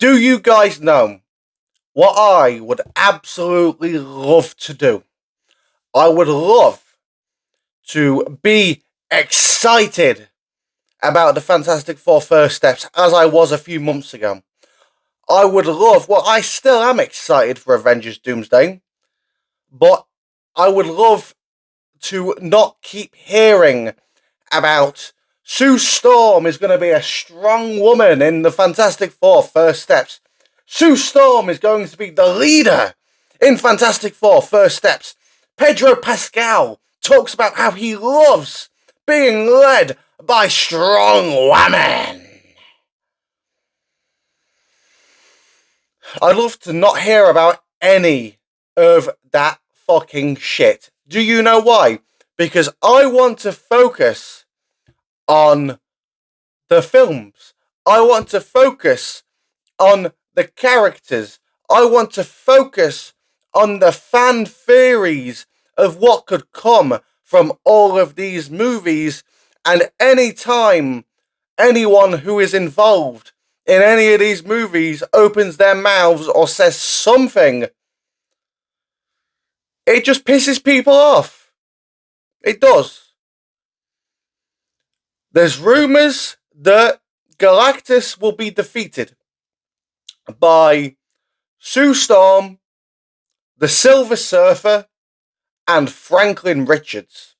Do you guys know what I would absolutely love to do? I would love to be excited about the Fantastic Four first steps as I was a few months ago. I would love, well, I still am excited for Avengers Doomsday, but I would love to not keep hearing about Sue Storm is going to be a strong woman in the Fantastic Four first steps. Sue Storm is going to be the leader in Fantastic Four first steps. Pedro Pascal talks about how he loves being led by strong women. I'd love to not hear about any of that fucking shit. Do you know why? Because I want to focus on the films. I want to focus on the characters. I want to focus on the fan theories of what could come from all of these movies. And any time anyone who is involved in any of these movies opens their mouths or says something, it just pisses people off. It does. There's rumours that Galactus will be defeated by Sue Storm, the Silver Surfer, and Franklin Richards.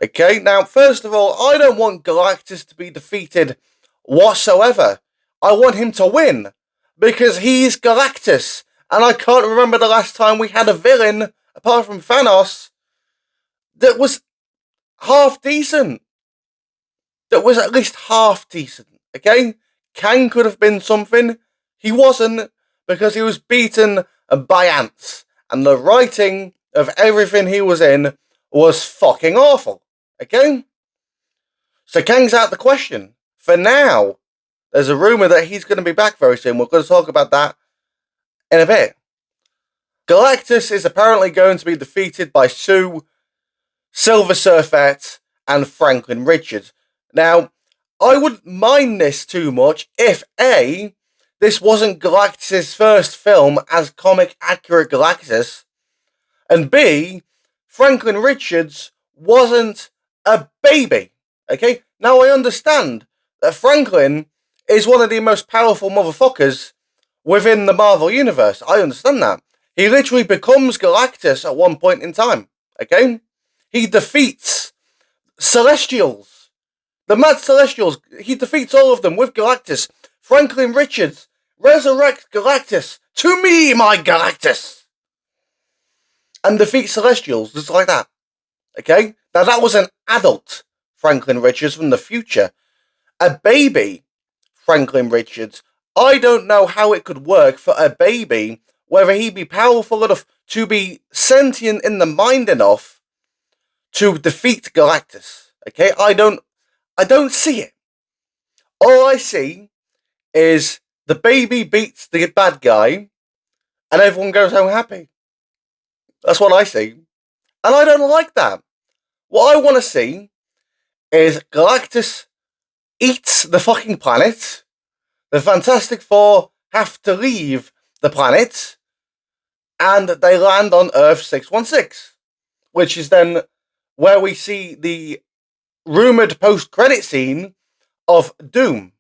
Okay, now, first of all, I don't want Galactus to be defeated whatsoever. I want him to win, because he's Galactus, and I can't remember the last time we had a villain, apart from Thanos, that was half decent. That was at least half decent, okay? Kang could have been something. He wasn't, because he was beaten by ants, and the writing of everything he was in was fucking awful, okay? So Kang's out the question. For now, there's a rumour that he's going to be back very soon. We're going to talk about that in a bit. Galactus is apparently going to be defeated by Sue, Silver Surfer, and Franklin Richards. Now, I wouldn't mind this too much if A, this wasn't Galactus' first film as comic accurate Galactus, and B, Franklin Richards wasn't a baby. Okay? Now I understand that Franklin is one of the most powerful motherfuckers within the Marvel Universe. I understand that. He literally becomes Galactus at one point in time. Okay? He defeats Celestials. The Mad Celestials. He defeats all of them with Galactus. Franklin Richards resurrects Galactus. To me, my Galactus. And defeats Celestials just like that. Okay? Now that was an adult Franklin Richards from the future. A baby Franklin Richards. I don't know how it could work for a baby, whether he be powerful enough to be sentient in the mind enough to defeat Galactus. Okay? I don't see it. All I see is the baby beats the bad guy and everyone goes home happy. That's what I see. And I don't like that. What I want to see is Galactus eats the fucking planet. The Fantastic Four have to leave the planet. And they land on Earth 616. Which is then where we see the rumoured post-credit scene of Doom.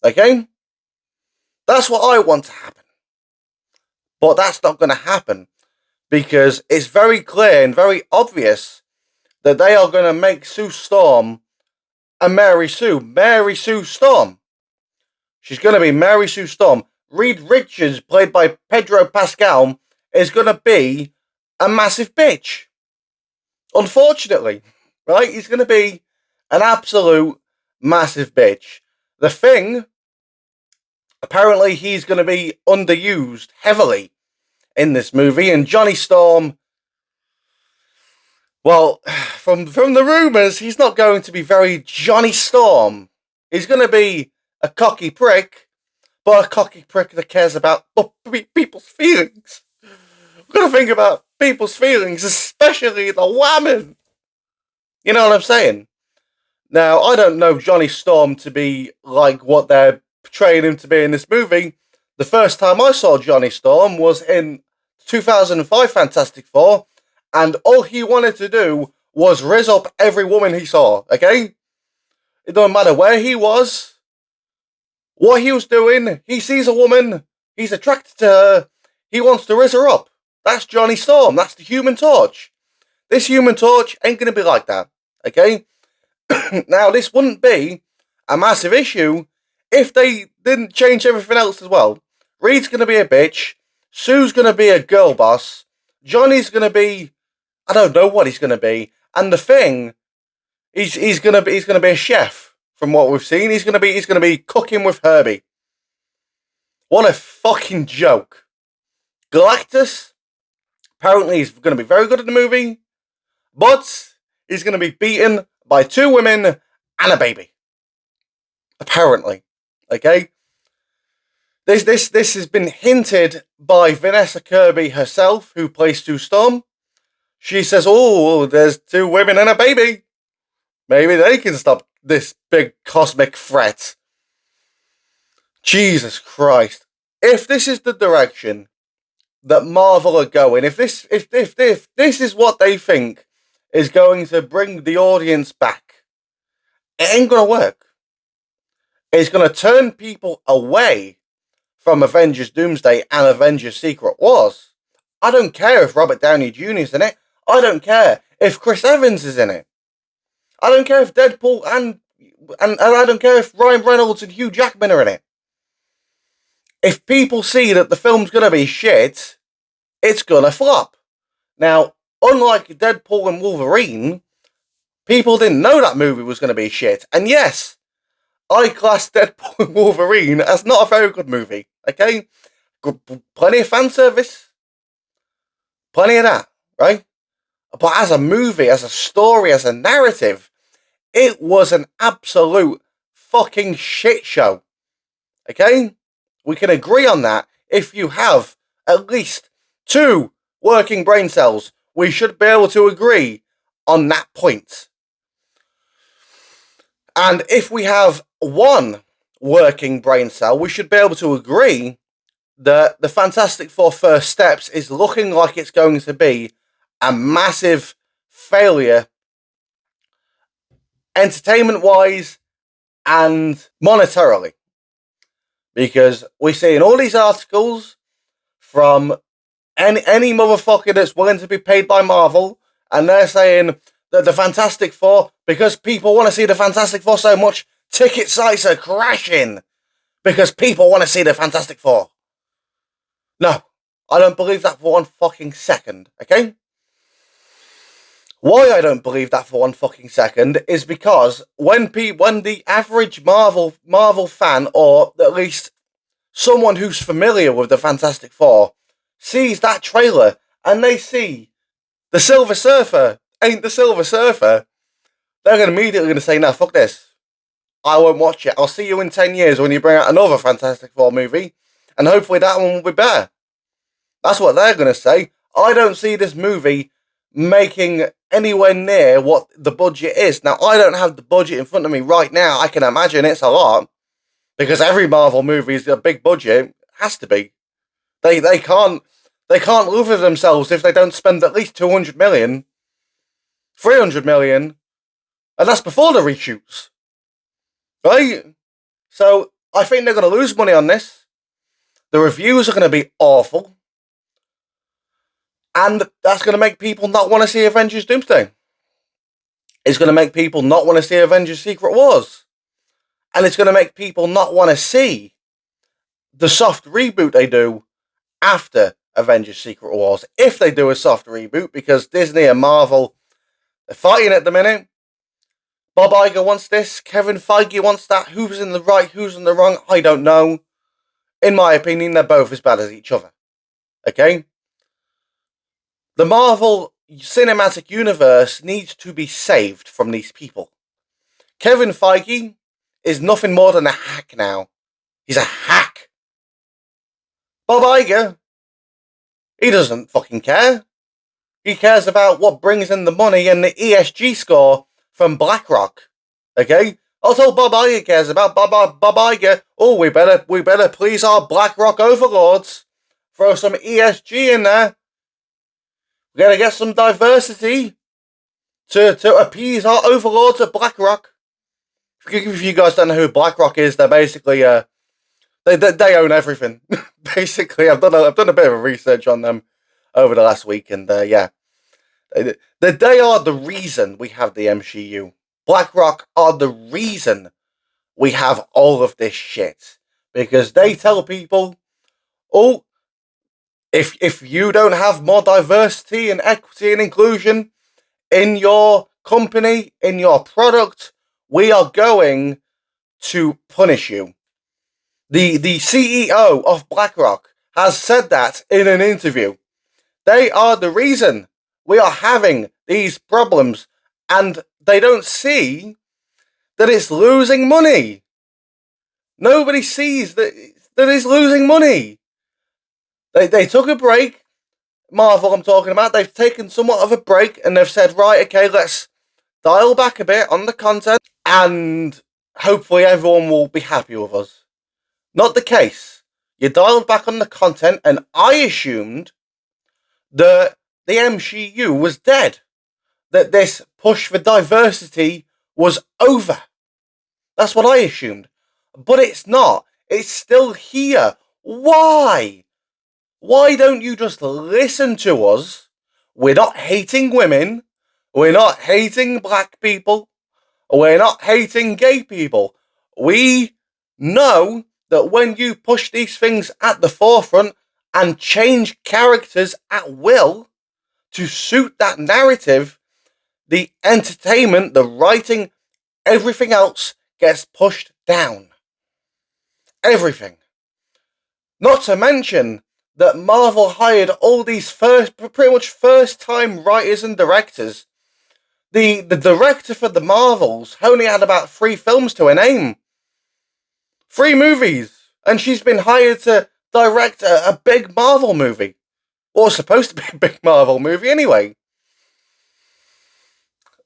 Okay? That's what I want to happen. But that's not going to happen. Because it's very clear and very obvious that they are going to make Sue Storm a Mary Sue Storm. She's going to be Mary Sue Storm. Reed Richards, played by Pedro Pascal, is going to be a massive bitch. Unfortunately. Right? He's going to be an absolute massive bitch. The Thing, apparently he's going to be underused heavily in this movie, and Johnny Storm, well, from the rumours, he's not going to be very Johnny Storm. He's going to be a cocky prick, but a cocky prick that cares about people's feelings. We've got to think about people's feelings, especially the women. You know what I'm saying? Now, I don't know Johnny Storm to be like what they're portraying him to be in this movie. The first time I saw Johnny Storm was in 2005 Fantastic Four, and all he wanted to do was rizz up every woman he saw, okay? It don't matter where he was, what he was doing, he sees a woman, he's attracted to her, he wants to rizz her up. That's Johnny Storm, that's the Human Torch. This Human Torch ain't gonna be like that, okay? Now, this wouldn't be a massive issue if they didn't change everything else as well. Reed's gonna be a bitch, Sue's gonna be a girl boss, Johnny's gonna be, I don't know what he's gonna be, and the Thing, he's gonna be a chef from what we've seen. He's gonna be cooking with Herbie. What a fucking joke. Galactus, apparently he's gonna be very good in the movie, but he's gonna be beaten by 2 women and a baby. Apparently, okay. This has been hinted by Vanessa Kirby herself, who plays Sue Storm. She says, "Oh, there's 2 women and a baby. Maybe they can stop this big cosmic threat." Jesus Christ! If this is the direction that Marvel are going, if this is what they think is going to bring the audience back, it ain't gonna work. It's gonna turn people away from Avengers Doomsday and Avengers Secret Wars. I don't care if Robert Downey Jr. is in it. I don't care if Chris Evans is in it. I don't care if Deadpool and I don't care if Ryan Reynolds and Hugh Jackman are in it. If people see that the film's gonna be shit, it's gonna flop. Now, unlike Deadpool and Wolverine, people didn't know that movie was gonna be shit. And yes, I class Deadpool and Wolverine as not a very good movie. Okay? Plenty of fan service. Plenty of that, right? But as a movie, as a story, as a narrative, it was an absolute fucking shit show. Okay? We can agree on that. If you have at least 2 working brain cells, we should be able to agree on that point. And if we have 1 working brain cell, we should be able to agree that the Fantastic Four First Steps is looking like it's going to be a massive failure, entertainment-wise and monetarily. Because we see in all these articles from any motherfucker that's willing to be paid by Marvel, and they're saying that the Fantastic Four, because people want to see the Fantastic Four so much, ticket sites are crashing because people want to see the Fantastic Four. No, I don't believe that for 1 fucking second, okay? Why I don't believe that for 1 fucking second is because when the average Marvel fan, or at least someone who's familiar with the Fantastic Four, sees that trailer and they see the Silver Surfer ain't the Silver Surfer, they're immediately going to say, "No, fuck this. I won't watch it. I'll see you in 10 years when you bring out another Fantastic Four movie, and hopefully that one will be better." That's what they're going to say. I don't see this movie making anywhere near what the budget is. Now, I don't have the budget in front of me right now. I can imagine it's a lot, because every Marvel movie is a big budget. It has to be. They can't live with themselves if they don't spend at least 200 million, 300 million, and that's before the reshoots. Right? So, I think they're going to lose money on this. The reviews are going to be awful. And that's going to make people not want to see Avengers Doomsday. It's going to make people not want to see Avengers Secret Wars. And it's going to make people not want to see the soft reboot they do after Avengers Secret Wars. If they do a soft reboot, because Disney and Marvel are fighting at the minute. Bob Iger wants this. Kevin Feige wants that. Who's in the right, who's in the wrong? I don't know. In my opinion, they're both as bad as each other. Okay? The Marvel Cinematic Universe needs to be saved from these people. Kevin Feige is nothing more than a hack now. He's a hack. Bob Iger, he doesn't fucking care. He cares about what brings in the money and the ESG score from BlackRock. Okay? That's all Bob Iger cares about. Bob Iger. Oh, we better please our BlackRock overlords. Throw some ESG in there. We gotta get some diversity to appease our overlords at BlackRock. If you guys don't know who BlackRock is, they're basically they own everything. Basically, I've done a bit of research on them over the last week, and yeah, they are the reason we have the MCU. BlackRock are the reason we have all of this shit, because they tell people, oh, if you don't have more diversity and equity and inclusion in your company, in your product, we are going to punish you. The CEO of BlackRock has said that in an interview. They are the reason we are having these problems, and they don't see that it's losing money. Nobody sees that it's losing money. They took a break. Marvel, I'm talking about. They've taken somewhat of a break, and they've said, right, okay, let's dial back a bit on the content, and hopefully everyone will be happy with us. Not the case. You dialed back on the content, and I assumed that the MCU was dead. That this push for diversity was over. That's what I assumed. But it's not. It's still here. Why? Why don't you just listen to us? We're not hating women. We're not hating black people. We're not hating gay people. We know that when you push these things at the forefront and change characters at will to suit that narrative, the entertainment, the writing, everything else gets pushed down. Everything. Not to mention that Marvel hired all these pretty much first-time writers and directors. The director for the Marvels only had about 3 films to her name. 3 movies. And she's been hired to direct a big Marvel movie. Or supposed to be a big Marvel movie anyway.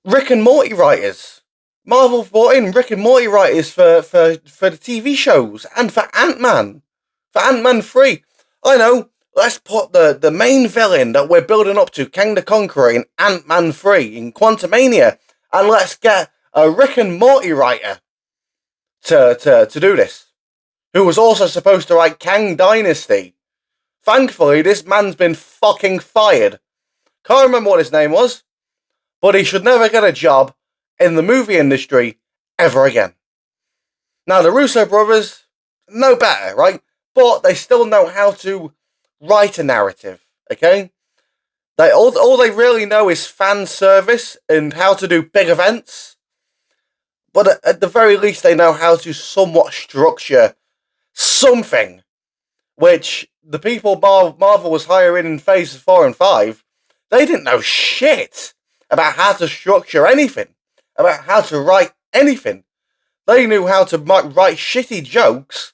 Rick and Morty writers. Marvel brought in Rick and Morty writers for the TV shows and for Ant-Man. For Ant-Man 3. I know, let's put the main villain that we're building up to, Kang the Conqueror, in Ant-Man 3, in Quantumania, and let's get a Rick and Morty writer to do this, who was also supposed to write Kang Dynasty. Thankfully, this man's been fucking fired. Can't remember what his name was, but he should never get a job in the movie industry ever again. Now, the Russo brothers, no better, right? But they still know how to write a narrative, okay? All they really know is fan service and how to do big events. But at the very least, they know how to somewhat structure something, which the people Marvel was hiring in phases 4 and 5, they didn't know shit about how to structure anything, about how to write anything. They knew how to write shitty jokes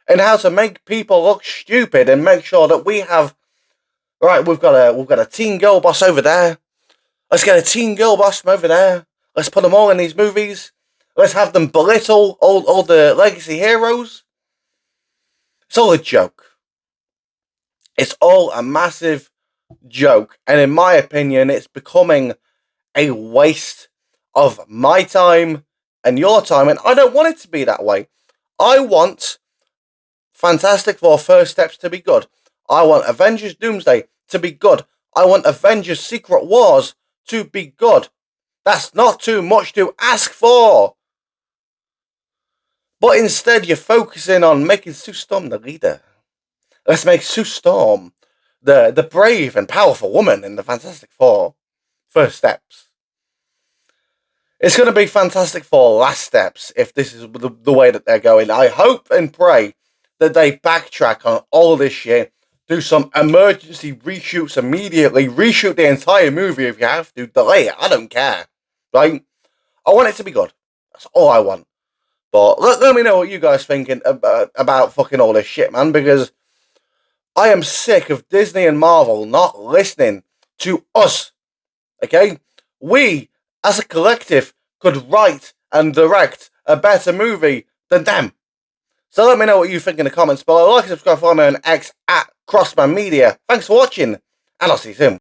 and how to make people look stupid and make sure that we have, right, we've got a teen girl boss over there. Let's get a teen girl boss from over there. Let's put them all in these movies. Let's have them belittle all the legacy heroes. It's all a joke. It's all a massive joke. And in my opinion, it's becoming a waste of my time and your time. And I don't want it to be that way. I want Fantastic Four First Steps to be good. I want Avengers Doomsday to be good. I want Avengers Secret Wars to be good. That's not too much to ask for. But instead, you're focusing on making Sue Storm the leader. Let's make Sue Storm the brave and powerful woman in the Fantastic Four First Steps. It's going to be Fantastic Four Last Steps if this is the way that they're going. I hope and pray that they backtrack on all this shit, do some emergency reshoots immediately, reshoot the entire movie if you have to, delay it, I don't care. Right? I want it to be good. That's all I want. But let me know what you guys thinking about fucking all this shit, man, because I am sick of Disney and Marvel not listening to us. Okay? We, as a collective, could write and direct a better movie than them. So let me know what you think in the comments below. Like and subscribe, follow me on X at Crossman Media. Thanks for watching, and I'll see you soon.